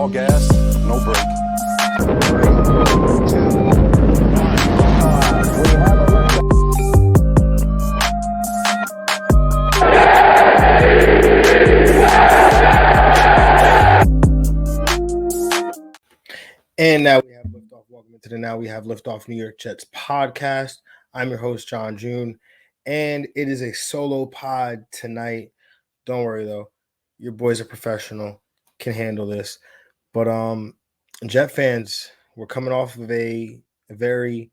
All gas, no brake. And now we have liftoff. Welcome to the Now We Have Liftoff New York Jets podcast. I'm your host, John June, and it is a solo pod tonight. Don't worry though, your boys are professional, can handle this. But Jet fans, we're coming off of a very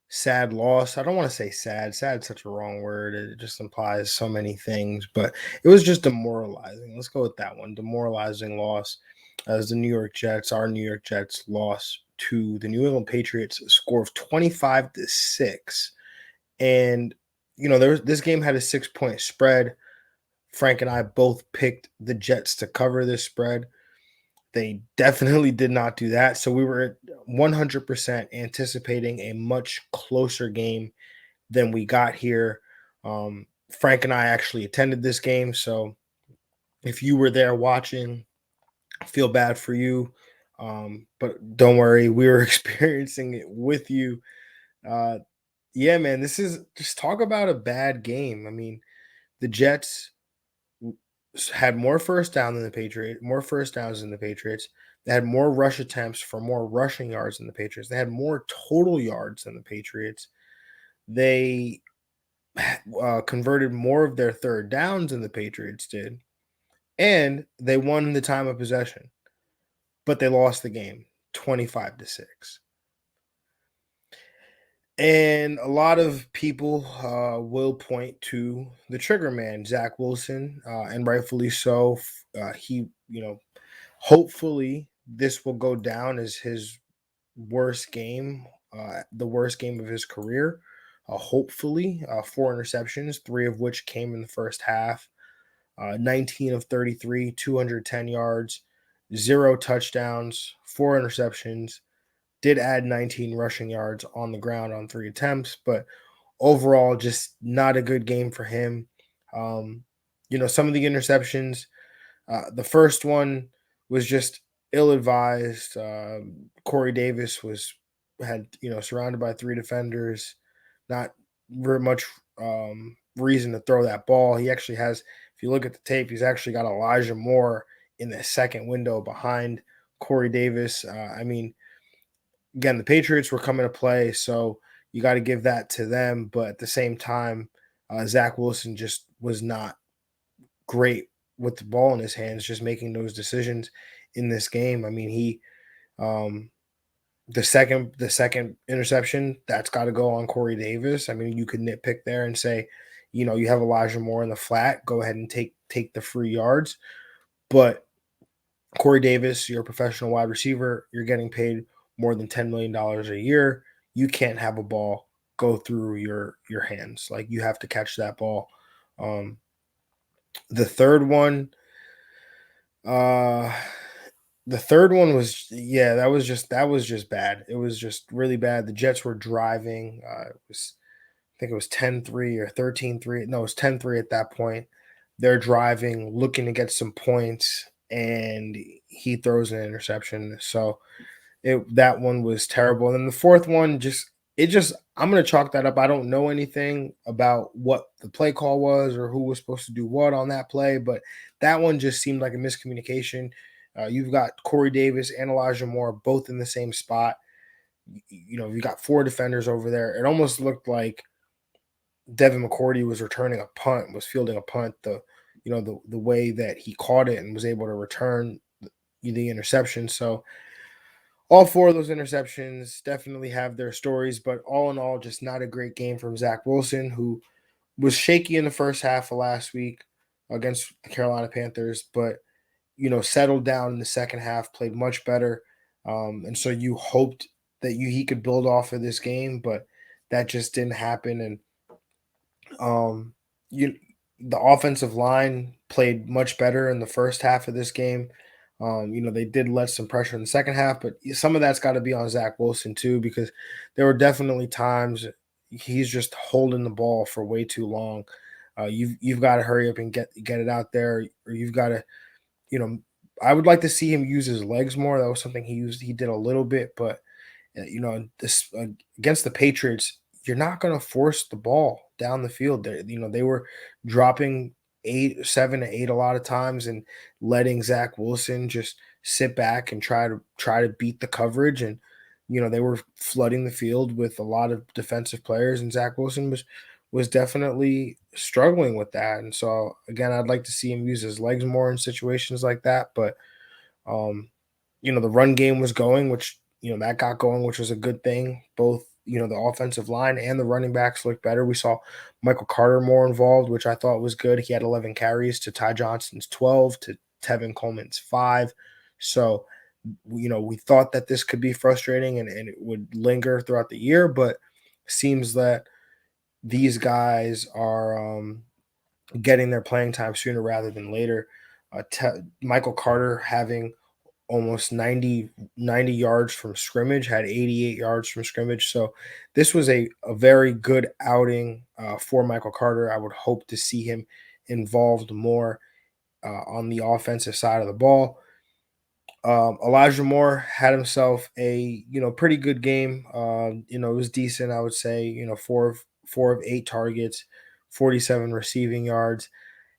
sad loss. I don't want to say sad. Sad is such a wrong word. It just implies so many things, but it was just demoralizing. Let's go with that one. Demoralizing loss as the New York Jets, our New York Jets, lost to the New England Patriots, a score of 25-6. And this game had a 6-point spread. Frank and I both picked the Jets to cover this spread. They definitely did not do that. So we were 100% anticipating a much closer game than we got here. Frank and I actually attended this game. So if you were there watching, I feel bad for you. But don't worry, we were experiencing it with you. Yeah, man, this is just talk about a bad game. I mean, the Jets had more first downs than the Patriots. They had more rush attempts for more rushing yards than the Patriots. They had more total yards than the Patriots. They converted more of their third downs than the Patriots did. And they won the time of possession. But they lost the game 25-6. And a lot of people will point to the trigger man, Zach Wilson, and rightfully so. Hopefully this will go down as his worst game, the worst game of his career. Hopefully, 4 interceptions, 3 of which came in the first half. 19 of 33, 210 yards, 0 touchdowns, 4 interceptions. Did add 19 rushing yards on the ground on 3 attempts, but overall, just not a good game for him. Some of the interceptions, the first one was just ill-advised. Correydavis had surrounded by 3 defenders, not very much reason to throw that ball. He actually has, if you look at the tape, he's actually got Elijahmoore in the second window behind Correydavis. Again, the Patriots were coming to play, so you got to give that to them. But at the same time, Zach Wilson just was not great with the ball in his hands, just making those decisions in this game. I mean, the second interception, that's got to go on Correydavis. I mean, you could nitpick there and say, you have Elijahmoore in the flat, go ahead and take the free yards. But Correydavis, you're a professional wide receiver, you're getting paid more than $10 million a year. You can't have a ball go through your hands. Like, you have to catch that ball. The third one was that was just bad. It was just really bad. The Jets were driving. I think it was 10-3 or 13-3. No, it was 10-3 at that point. They're driving, looking to get some points, and he throws an interception. So that one was terrible. And then the fourth one, I'm going to chalk that up. I don't know anything about what the play call was or who was supposed to do what on that play, but that one just seemed like a miscommunication. You've got Correydavis and Elijahmoore both in the same spot. You got 4 defenders over there. It almost looked like Devin McCourty was fielding a punt. The way that he caught it and was able to return the interception. So all 4 of those interceptions definitely have their stories, but all in all, just not a great game from Zach Wilson, who was shaky in the first half of last week against the Carolina Panthers, but settled down in the second half, played much better. And so you hoped that he could build off of this game, but that just didn't happen. And the offensive line played much better in the first half of this game. They did let some pressure in the second half, but some of that's got to be on Zach Wilson too, because there were definitely times he's just holding the ball for way too long. You've got to hurry up and get it out there, or you've got to, I would like to see him use his legs more. That was something he did a little bit, but this against the Patriots, you're not going to force the ball down the field. They were dropping 7 to 8 a lot of times and letting Zach Wilson just sit back and try to beat the coverage. And they were flooding the field with a lot of defensive players, and Zach Wilson was definitely struggling with that. And so again, I'd like to see him use his legs more in situations like that. But um, the run game was going, which that got going, which was a good thing. Both the offensive line and the running backs looked better. We saw Michael Carter more involved, which I thought was good. He had 11 carries to Ty Johnson's 12 to Tevin Coleman's 5. So we thought that this could be frustrating and it would linger throughout the year, but seems that these guys are getting their playing time sooner rather than later. Michael Carter having almost 90 yards from scrimmage, had 88 yards from scrimmage. So this was a very good outing for Michael Carter. I would hope to see him involved more on the offensive side of the ball. Elijah Moore had himself a pretty good game. It was decent, I would say. Four of 8 targets, 47 receiving yards,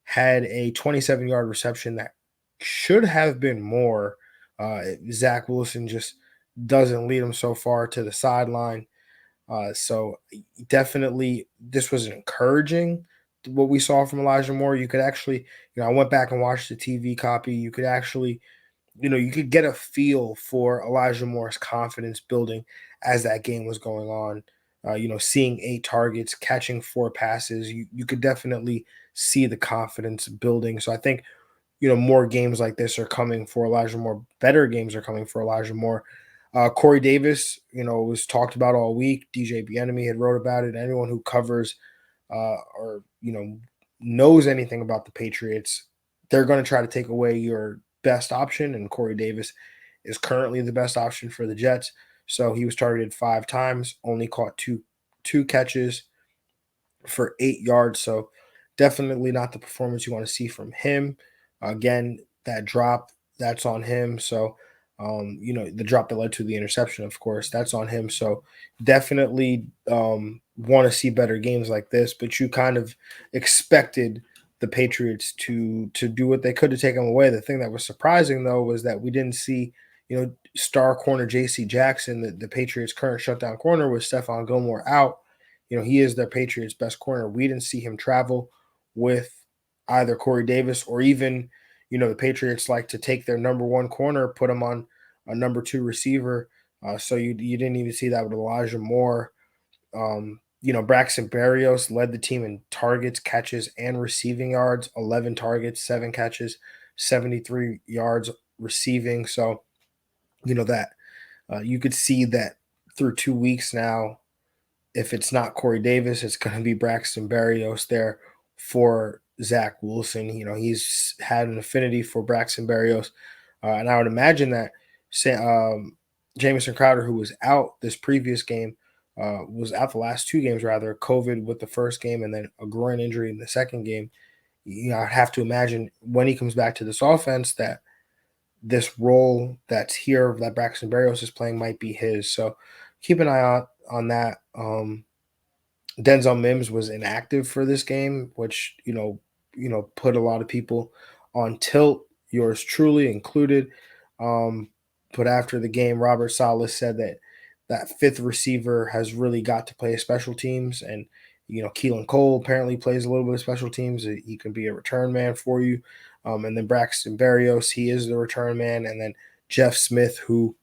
had a 27-yard reception that should have been more. Zach Wilson just doesn't lead him so far to the sideline. So definitely this was encouraging what we saw from Elijah Moore. You could actually, I went back and watched the TV copy. You could actually you could get a feel for Elijah Moore's confidence building as that game was going on. Seeing 8 targets, catching 4 passes, you could definitely see the confidence building. So I think, more games like this are coming for Elijah Moore. Better games are coming for Elijah Moore. Correydavis, was talked about all week. DJ Bieniemy had wrote about it. Anyone who covers or knows anything about the Patriots, they're going to try to take away your best option, and Correydavis is currently the best option for the Jets. So he was targeted 5 times, only caught two catches for 8 yards. So definitely not the performance you want to see from him. Again, that drop, that's on him. So the drop that led to the interception, of course, that's on him. So definitely want to see better games like this, but you kind of expected the Patriots to do what they could to take them away. The thing that was surprising, though, was that we didn't see, star corner J.C. Jackson, the Patriots' current shutdown corner, with Stephon Gilmore out. He is their Patriots' best corner. We didn't see him travel with either Correydavis or even, the Patriots like to take their number one corner, put him on a number 2 receiver. So you didn't even see that with Elijah Moore. Braxton Berrios led the team in targets, catches, and receiving yards. 11 targets, 7 catches, 73 yards receiving. So, that you could see that through 2 weeks now. If it's not Correydavis, it's going to be Braxton Berrios there for Zach Wilson. He's had an affinity for Braxton Berrios. And I would imagine that Jamison Crowder, who was out this previous game, was out the last 2 games, rather, COVID with the first game and then a groin injury in the second game. I'd have to imagine when he comes back to this offense that this role that's here that Braxton Berrios is playing might be his. So keep an eye out on that. Denzelmims was inactive for this game, which put a lot of people on tilt, yours truly included. But after the game, robertsalah said that 5th receiver has really got to play special teams, and Keelan Cole apparently plays a little bit of special teams. He can be a return man for you. And then Braxton Berrios, he is the return man, and then Jeff Smith, who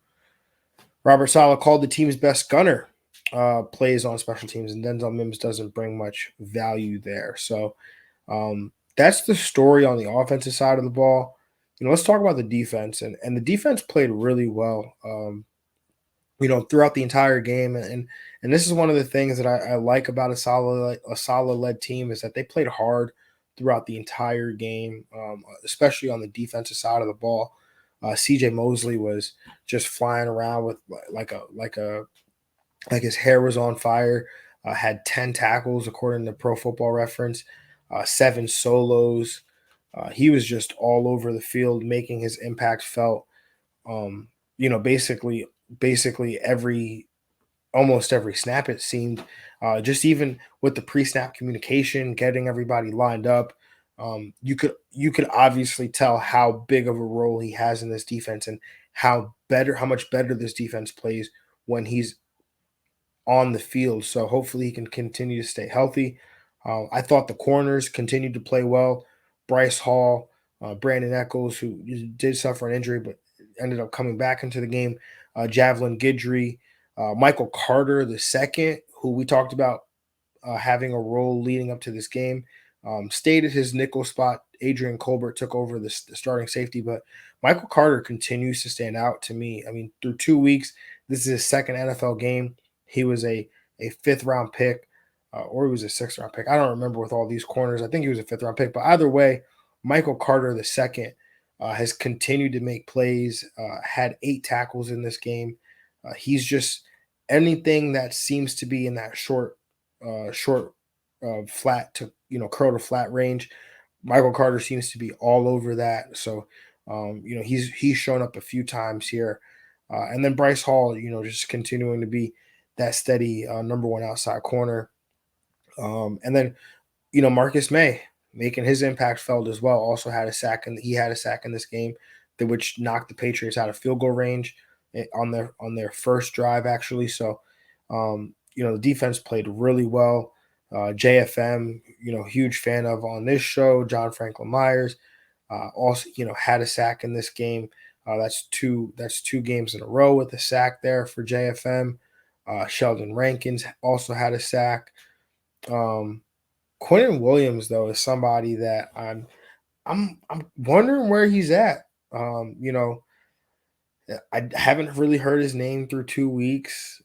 robertsalah called the team's best gunner, plays on special teams, and Denzelmims doesn't bring much value there. So that's the story on the offensive side of the ball. Let's talk about the defense, and the defense played really well. Throughout the entire game, and this is one of the things that I like about a Salah-led team is that they played hard throughout the entire game, especially on the defensive side of the ball. CJ Mosley was just flying around with like his hair was on fire. Had 10 tackles according to Pro Football Reference, 7 solos. He was just all over the field, making his impact felt. Basically almost every snap it seemed. Just even with the pre-snap communication, getting everybody lined up, you could obviously tell how big of a role he has in this defense and how much better this defense plays when he's on the field. So hopefully he can continue to stay healthy. I thought the corners continued to play well. Bryce Hall, brandonechols, who did suffer an injury but ended up coming back into the game. Javelin Guidry, Michael Carter the second, who we talked about having a role leading up to this game. Stayed at his nickel spot. Adrian Colbert took over the starting safety, but Michael Carter continues to stand out to me. I mean, through 2 weeks, this is his second NFL game. He was a fifth round pick, or he was a sixth round pick. I don't remember with all these corners. I think he was a fifth round pick, but either way, Michael Carter the second has continued to make plays. Had 8 tackles in this game. He's just anything that seems to be in that short, flat to curl to flat range. Michael Carter seems to be all over that. So he's shown up a few times here, and then Bryce Hall, just continuing to be that steady number one outside corner, and then Marcus May making his impact felt as well. Also had a sack, and he had a sack in this game, which knocked the Patriots out of field goal range on their first drive actually. So the defense played really well. JFM, huge fan of on this show. John Franklin Myers, also, had a sack in this game. That's two games in a row with a sack there for JFM. Sheldon Rankins also had a sack. Quinn Williams, though, is somebody that I'm wondering where he's at. I haven't really heard his name through 2 weeks.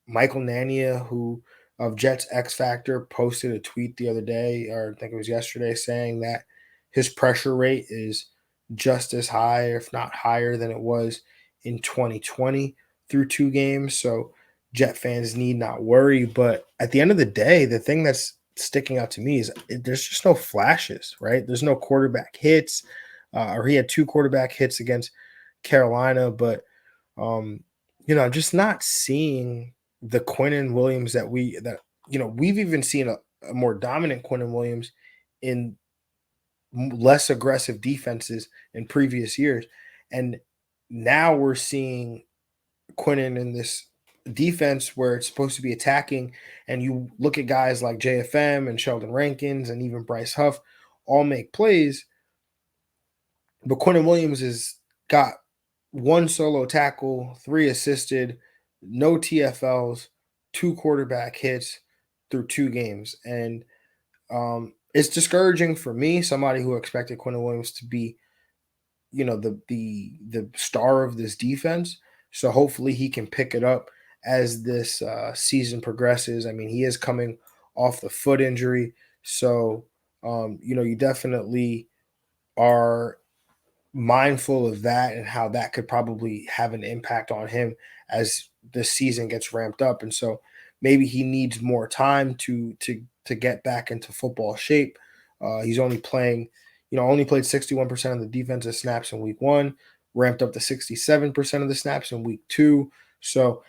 Michael Nania, who of Jets X Factor, posted a tweet the other day, or I think it was yesterday, saying that his pressure rate is just as high, if not higher, than it was in 2020 through 2 games. So Jet fans need not worry. But at the end of the day, the thing that's sticking out to me is there's just no flashes, right? There's no quarterback hits, or he had 2 quarterback hits against Carolina, but I'm just not seeing the Quinn Williams we've even seen a more dominant Quinn Williams in less aggressive defenses in previous years, and now we're seeing Quinn in this defense where it's supposed to be attacking, and you look at guys like JFM and Sheldon Rankins and even Bryce Huff all make plays, but Quinn Williams has got 1 solo tackle, 3 assisted, no TFLs, 2 quarterback hits through 2 games. And it's discouraging for me, somebody who expected Quinn Williams to be, the star of this defense. So hopefully he can pick it up as this season progresses. I mean, he is coming off the foot injury. So, you definitely are mindful of that and how that could probably have an impact on him as the season gets ramped up. And so maybe he needs more time to get back into football shape. He's only played 61% of the defensive snaps in week 1, ramped up to 67% of the snaps in week 2. So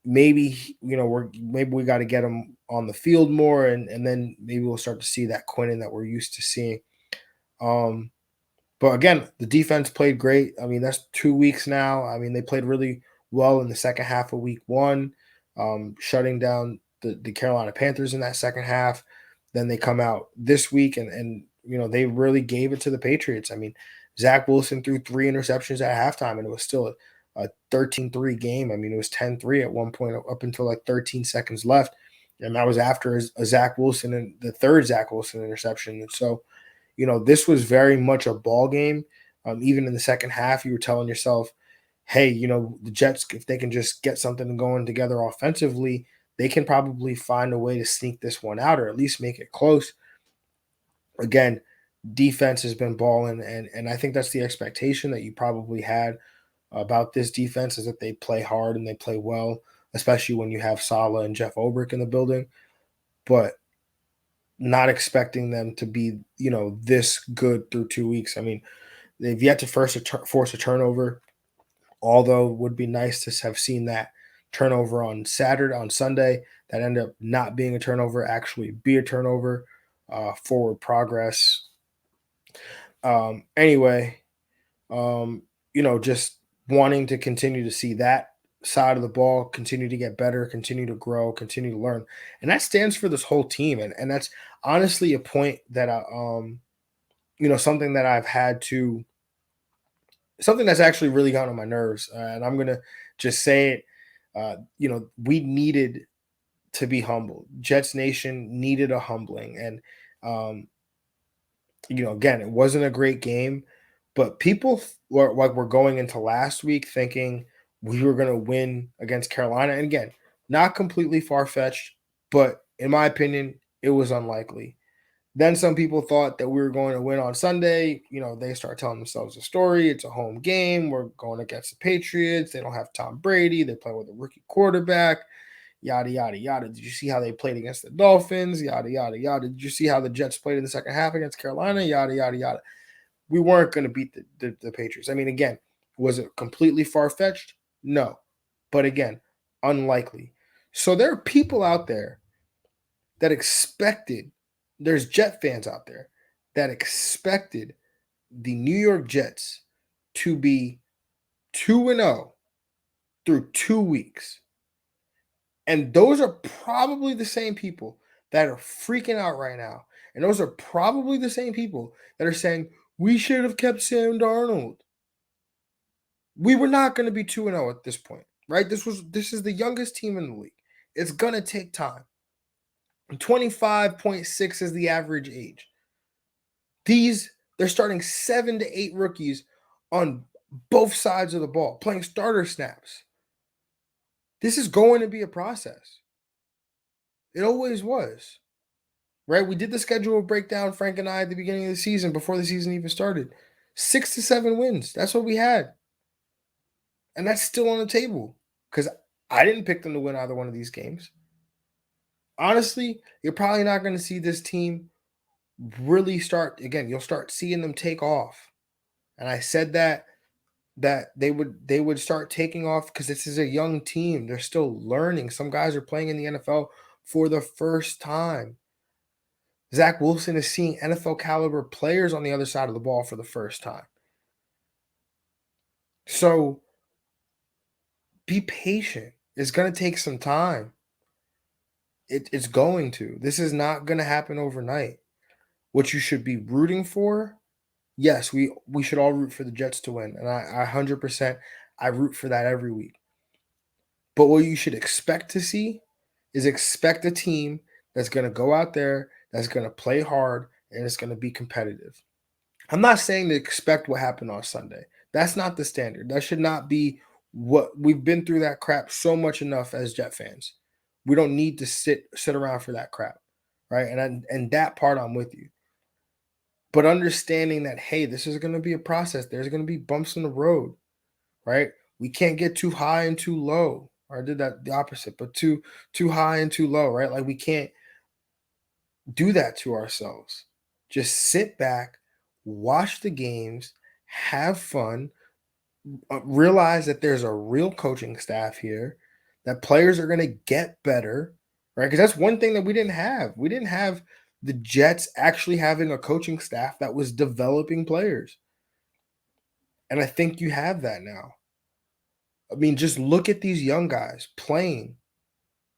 maybe we got to get him on the field more, and then maybe we'll start to see that Quinn that we're used to seeing. But again, the defense played great. I mean, that's 2 weeks now. I mean, they played really well in the second half of week 1, shutting down the Carolina Panthers in that second half. Then they come out this week and they really gave it to the Patriots. I mean, Zach Wilson threw 3 interceptions at halftime, and it was still a 13-3 game. I mean, it was 10-3 at one point up until like 13 seconds left. And that was after a Zach Wilson and the third Zach Wilson interception. And so, this was very much a ball game. Even in the second half, you were telling yourself, hey, the Jets, if they can just get something going together offensively, they can probably find a way to sneak this one out or at least make it close. Again, defense has been balling, and I think that's the expectation that you probably had about this defense, is that they play hard and they play well, especially when you have Salah and Jeff Ulbrich in the building. But not expecting them to be, this good through 2 weeks. I mean, they've yet to force a turnover, although it would be nice to have seen that turnover on Sunday that ended up not being a turnover, actually be a turnover, forward progress. Anyway, just wanting to continue to see that side of the ball continue to get better, continue to grow, continue to learn. And that stands for this whole team. And that's honestly a point that something that I've had to something that's actually really gotten on my nerves. And I'm gonna just say it. We needed to be humbled. Jets Nation needed a humbling. And again, it wasn't a great game, but people were going into last week thinking we were going to win against Carolina. And again, not completely far-fetched, but in my opinion, it was unlikely. Then some people thought that we were going to win on Sunday. They start telling themselves a story. It's a home game. We're going against the Patriots. They don't have Tom Brady. They play with a rookie quarterback. Yada, yada, yada. Did you see how they played against the Dolphins? Yada, yada, yada. Did you see how the Jets played in the second half against Carolina? Yada, yada, yada. We weren't going to beat the Patriots. I mean, again, was it completely far-fetched? No. But again, unlikely. So there are people out there that expected, there's Jet fans out there that expected the New York Jets to be 2-0 through 2 weeks. And those are probably the same people that are freaking out right now. And those are probably the same people that are saying, we should have kept Sam Darnold. We were not going to be 2-0 at this point, right? This is the youngest team in the league. It's going to take time. 25.6 is the average age. They're starting 7 to 8 rookies on both sides of the ball, playing starter snaps. This is going to be a process. It always was, right? We did the schedule breakdown, Frank and I, at the beginning of the season, before the season even started. 6 to 7 wins. That's what we had. And that's still on the table because I didn't pick them to win either one of these games. Honestly, you're probably not going to see this team really start. Again, you'll start seeing them take off. And I said that they would start taking off because this is a young team. They're still learning. Some guys are playing in the NFL for the first time. Zach Wilson is seeing NFL caliber players on the other side of the ball for the first time. So be patient. It's going to take some time. It's going to. This is not going to happen overnight. What you should be rooting for, yes, we should all root for the Jets to win. And I 100%, I root for that every week. But what you should expect to see is expect a team that's going to go out there, that's going to play hard, and it's going to be competitive. I'm not saying to expect what happened on Sunday. That's not the standard. That should not be what we've been through that crap so much enough as Jet fans. We don't need to sit around for that crap, right? And that part I'm with you. But understanding that, hey, this is going to be a process. There's going to be bumps in the road, right? We can't get too high and too low. Or I did that the opposite, but too high and too low, right? Like we can't do that to ourselves. Just sit back, watch the games, have fun, realize that there's a real coaching staff here, that players are going to get better, right? Because that's one thing that we didn't have. We didn't have the Jets actually having a coaching staff that was developing players. And I think you have that now. I mean, just look at these young guys playing,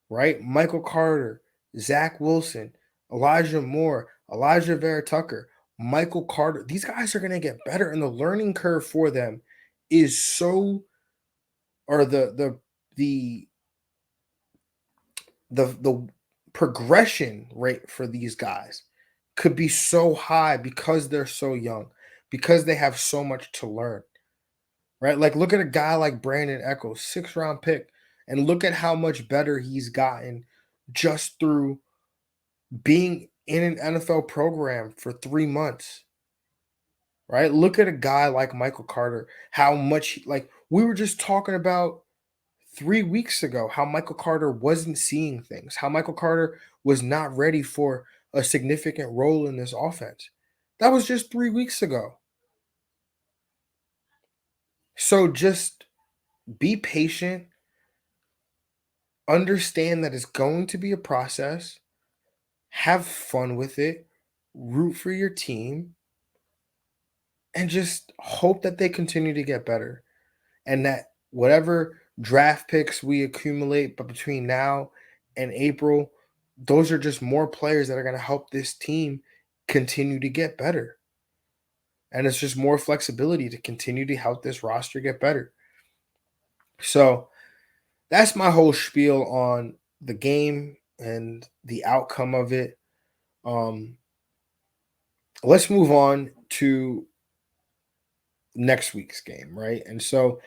right? Michael Carter, Zach Wilson, Elijah Moore, Elijah Vera Tucker, Michael Carter. These guys are going to get better, and the learning curve for them is so, or the progression rate for these guys could be so high because they're so young, because they have so much to learn, right? Like look at a guy like Brandonechols, 6th-round pick, and look at how much better he's gotten just through being in an NFL program for 3 months, right? Look at a guy like Michael Carter, how much, like we were just talking about 3 weeks ago, how Michael Carter wasn't seeing things, how Michael Carter was not ready for a significant role in this offense. That was just 3 weeks ago. So just be patient. Understand that it's going to be a process. Have fun with it. Root for your team. And just hope that they continue to get better. And that whatever draft picks we accumulate, but between now and April, those are just more players that are going to help this team continue to get better. And it's just more flexibility to continue to help this roster get better. So that's my whole spiel on the game and the outcome of it. Let's move on to next week's game, right? And so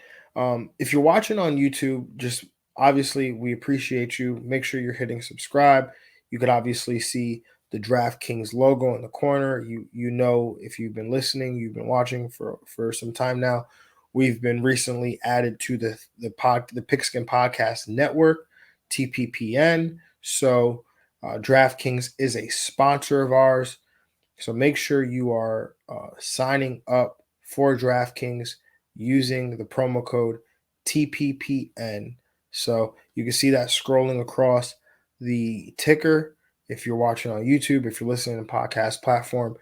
if you're watching on YouTube, just obviously we appreciate you. Make sure you're hitting subscribe. You could obviously see the DraftKings logo in the corner. You know, if you've been listening, you've been watching for some time now. We've been recently added to the Pigskin Podcast Network, TPPN. So DraftKings is a sponsor of ours. So make sure you are signing up for DraftKings using the promo code TPPN. So you can see that scrolling across the ticker if you're watching on YouTube, if you're listening to podcast platform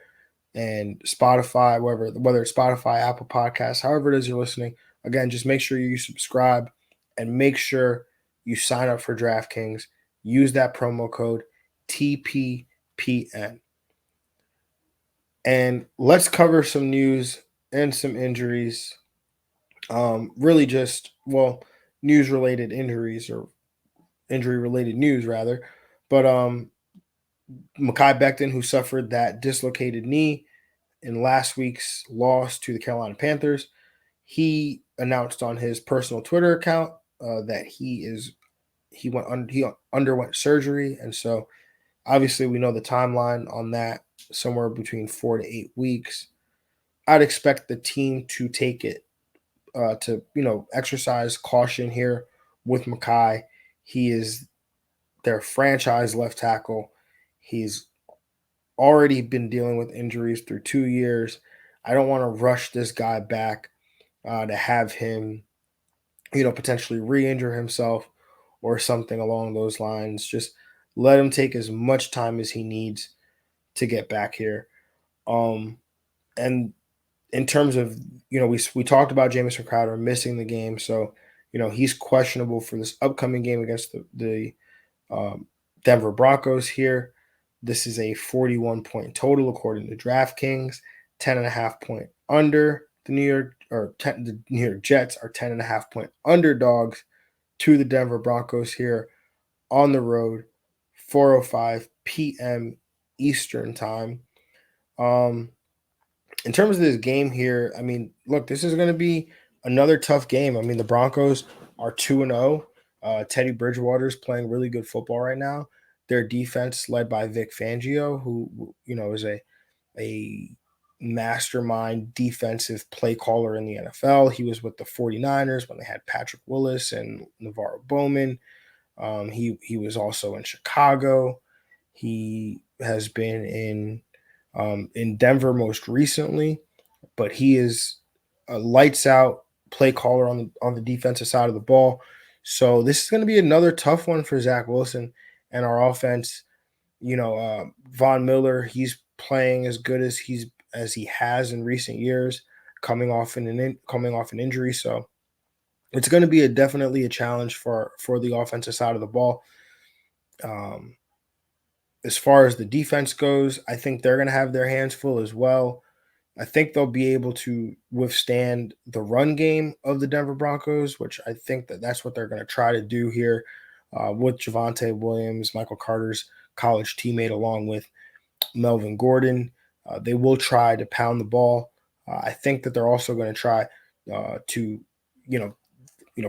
and Spotify, whether it's Spotify, Apple Podcasts, however it is you're listening. Again, just make sure you subscribe and make sure you sign up for DraftKings. Use that promo code TPPN. And let's cover some news and some injuries. Really just, news-related injuries or injury-related news, rather. But Mekhi Becton, who suffered that dislocated knee in last week's loss to the Carolina Panthers, he announced on his personal Twitter account that he underwent surgery. And so obviously we know the timeline on that, somewhere between 4 to 8 weeks. I'd expect the team to take it to exercise caution here with Mekhi. He is their franchise left tackle. He's already been dealing with injuries through 2 years. I don't want to rush this guy back to have him, potentially re-injure himself or something along those lines. Just let him take as much time as he needs to get back here. And in terms of, we talked about Jamison Crowder missing the game. So, he's questionable for this upcoming game against the Denver Broncos here. This is a 41-point total according to DraftKings, 10.5-point under. The New York Jets are 10.5-point underdogs to the Denver Broncos here on the road, 4:05 p.m. Eastern time. In terms of this game here, I mean, look, this is going to be another tough game. I mean, the Broncos are 2-0. Teddy Bridgewater's playing really good football right now. Their defense, led by Vic Fangio, who is a mastermind defensive play caller in the NFL. He was with the 49ers when they had Patrick Willis and Navarro Bowman. He was also in Chicago. He has been in Denver most recently, but he is a lights out play caller on the defensive side of the ball. So this is going to be another tough one for Zach Wilson and our offense. Von Miller, he's playing as good as he has in recent years, coming off an injury. So it's going to be definitely a challenge for the offensive side of the ball. As far as the defense goes, I think they're going to have their hands full as well. I think they'll be able to withstand the run game of the Denver Broncos, which I think that's what they're going to try to do here with Javonte Williams, Michael Carter's college teammate, along with Melvin Gordon. They will try to pound the ball. I think that they're also going to try to,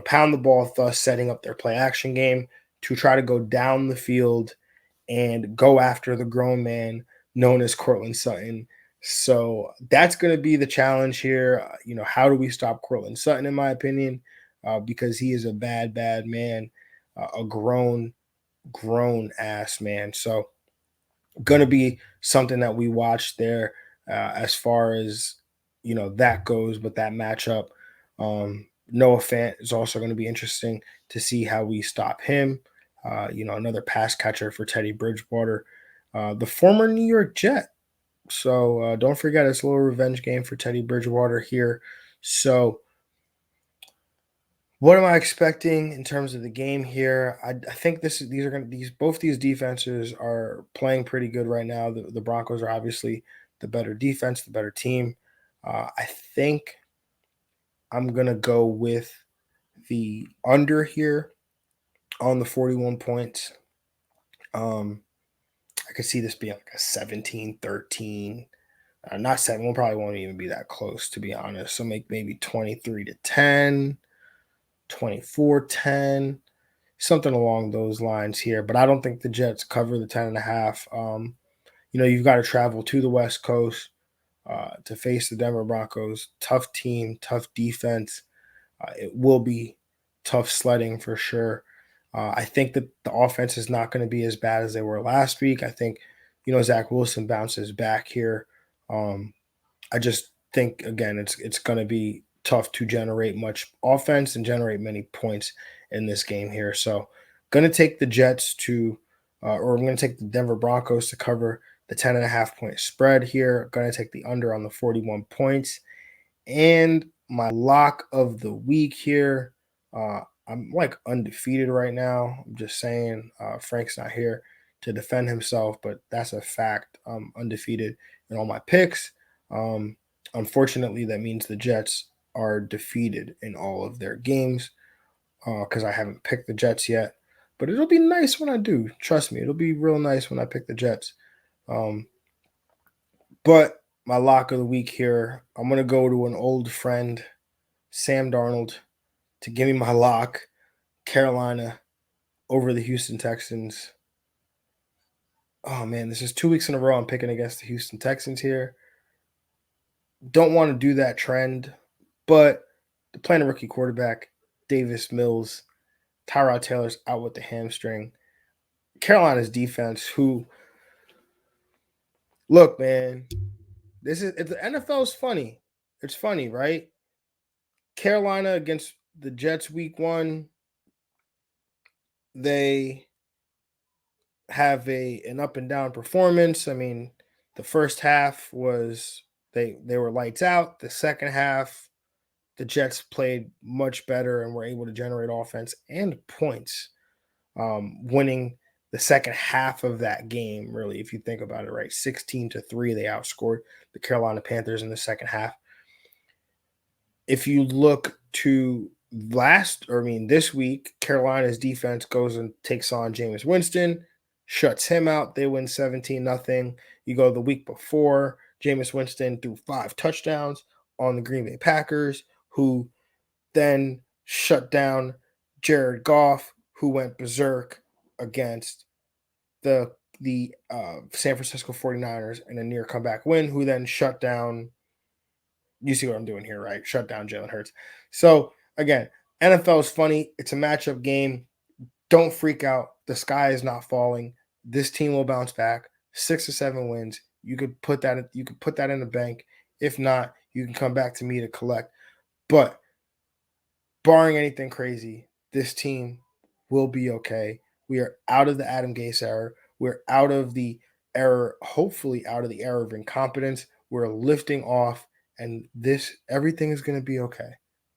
pound the ball, thus setting up their play action game to try to go down the field and go after the grown man known as Courtland Sutton. So that's going to be the challenge here. How do we stop Courtland Sutton, in my opinion? Because he is a bad, bad man, a grown ass man. So going to be something that we watch there as far as that goes. But that matchup, Noah Fant is also going to be interesting to see how we stop him. Another pass catcher for Teddy Bridgewater, the former New York Jet. So don't forget, it's a little revenge game for Teddy Bridgewater here. So what am I expecting in terms of the game here? I think both these defenses are playing pretty good right now. The Broncos are obviously the better defense, the better team. I think I'm gonna go with the under here on the 41 points. I could see this being like a 17-13. Not 7, we'll probably won't even be that close, to be honest. So make maybe 23-10, 24-10, something along those lines here. But I don't think the Jets cover the 10.5. You've got to travel to the West Coast to face the Denver Broncos. Tough team, tough defense. It will be tough sledding for sure. I think that the offense is not going to be as bad as they were last week. I think, Zach Wilson bounces back here. I just think, again, it's going to be tough to generate much offense and generate many points in this game here. So, going to take the Jets or I'm going to take the Denver Broncos to cover the 10.5 point spread here. Going to take the under on the 41 points. And my lock of the week here, I'm like undefeated right now. I'm just saying, Frank's not here to defend himself, but that's a fact. I'm undefeated in all my picks. Unfortunately, that means the Jets are defeated in all of their games because I haven't picked the Jets yet. But it'll be nice when I do. Trust me, it'll be real nice when I pick the Jets. But my lock of the week here, I'm going to go to an old friend, Sam Darnold, to give me my lock. Carolina over the Houston Texans. Oh, man, this is 2 weeks in a row I'm picking against the Houston Texans here. Don't want to do that trend, but they're playing a rookie quarterback, Davis Mills. Tyrod Taylor's out with the hamstring. Carolina's defense, look, man, the NFL is funny. It's funny, right? Carolina against the Jets week 1, they have an up and down performance. I mean, the first half was they were lights out. The second half, the Jets played much better and were able to generate offense and points, winning the second half of that game. Really, if you think about it, right, 16-3, they outscored the Carolina Panthers in the second half. If you look to this week, Carolina's defense goes and takes on Jameis Winston, shuts him out. They win 17-0. You go the week before, Jameis Winston threw 5 touchdowns on the Green Bay Packers, who then shut down Jared Goff, who went berserk against the San Francisco 49ers in a near comeback win, who then shut down. You see what I'm doing here, right? Shut down Jalen Hurts. So, again, NFL is funny. It's a matchup game. Don't freak out. The sky is not falling. This team will bounce back. 6 or 7 wins. You could put that in the bank. If not, you can come back to me to collect. But barring anything crazy, this team will be okay. We are out of the Adam Gase era. We're out of the era, hopefully out of the era of incompetence. We're lifting off, and everything is going to be okay.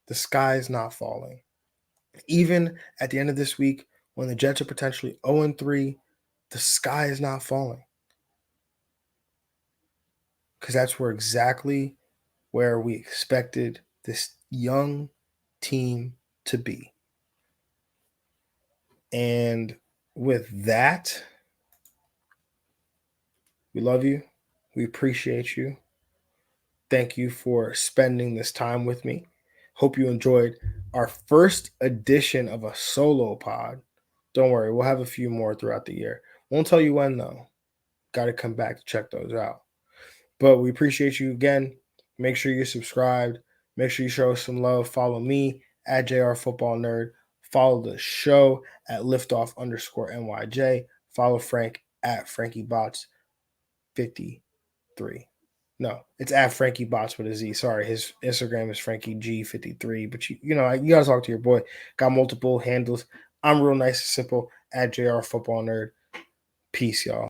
The sky is not falling. Even at the end of this week, when the Jets are potentially 0-3, the sky is not falling. Because that's exactly where we expected this young team to be. And with that, we love you. We appreciate you. Thank you for spending this time with me. Hope you enjoyed our first edition of a solo pod. Don't worry, we'll have a few more throughout the year. Won't tell you when, though. Got to come back to check those out. But we appreciate you again. Make sure you're subscribed. Make sure you show us some love. Follow me at JR Football Nerd. Follow the show at liftoff_NYJ. Follow Frank at FrankieBots. 53. No, it's at Frankie Bots with a Z. Sorry, his Instagram is Frankie G53. But you gotta talk to your boy. Got multiple handles. I'm real nice and simple at JR Football Nerd. Peace, y'all.